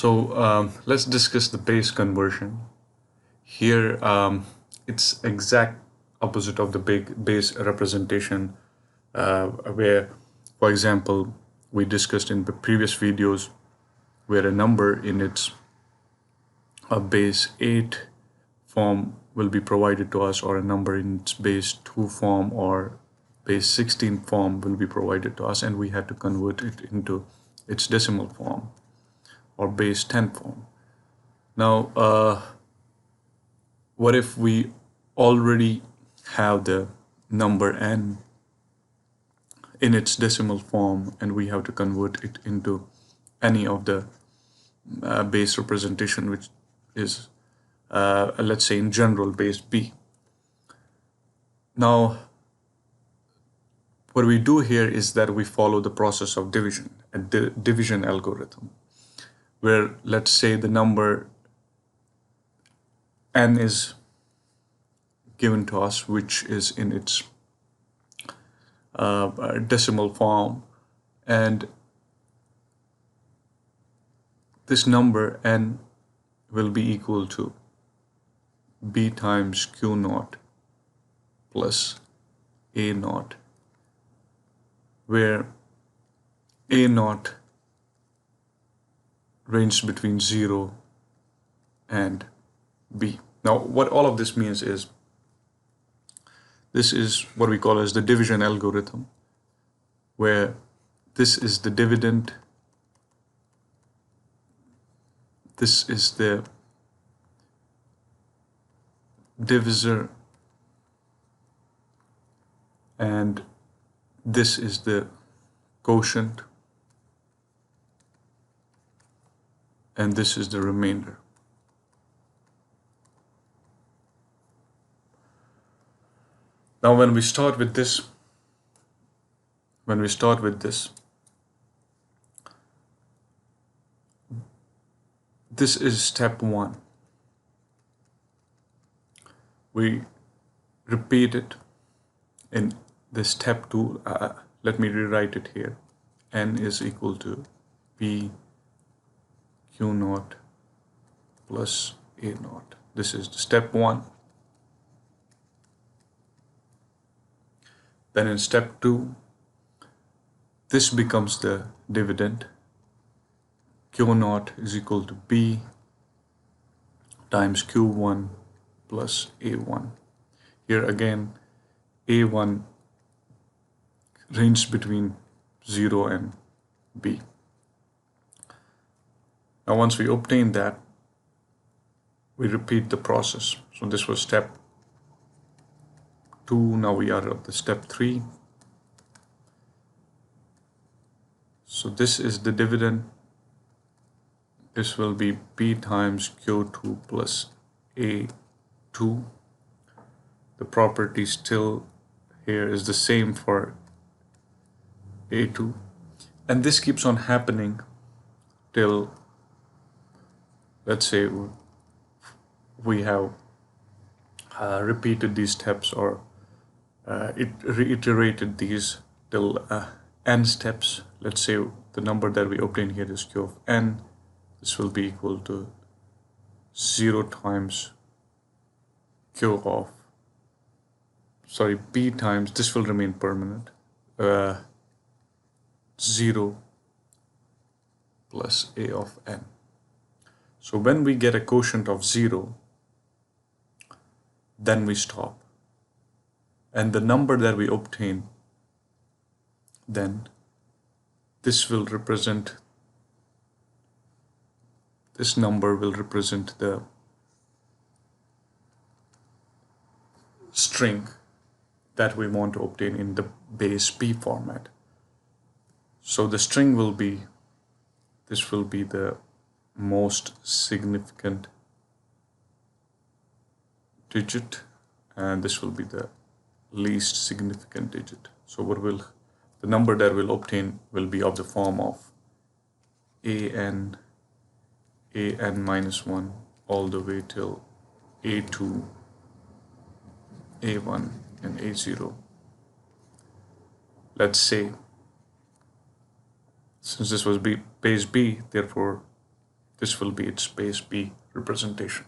Let's discuss the base conversion. Here, it's exact opposite of the big base representation, where, for example, we discussed in the previous videos, where a number in its base 8 form will be provided to us, or a number in its base 2 form or base 16 form will be provided to us, and we had to convert it into its decimal form or base 10 form. Now, what if we already have the number n in its decimal form and we have to convert it into any of the base representation, which is, let's say, in general, base b. Now, what we do here is that we follow the process of division, a division algorithm, where, let's say, the number n is given to us, which is in its decimal form, and this number n will be equal to b times q naught plus a naught, where a naught ranges between 0 and b. Now, what all of this means is, this is what we call as the division algorithm, where this is the dividend, this is the divisor, and this is the quotient, and this is the remainder. Now, when we start with this, this is step 1. We repeat it in this step 2. Let me rewrite it here. N is equal to P Q naught plus A naught. This is step 1. Then in step 2, this becomes the dividend. Q naught is equal to B times Q1 plus A1. Here again, A1 ranges between 0 and B. Now, once we obtain that, we repeat the process. So this was step 2. Now we are at the step 3. So this is the dividend. This will be B times Q2 plus A2. The property still here is the same for A2. And this keeps on happening till, let's say, we have repeated these steps, or reiterated these till n steps. Let's say the number that we obtain here is Q of n. This will be equal to 0 times Q of, B times, this will remain permanent, 0 plus A of n. So when we get a quotient of 0, then we stop. And the number that we obtain, then this will represent, this number will represent the string that we want to obtain in the base P format. So the string will be, this will be the most significant digit, and this will be the least significant digit. So the number that we'll obtain will be of the form of an minus 1 all the way till a2, a1, and a0. Let's say, since this was base B, therefore This will be its base B representation.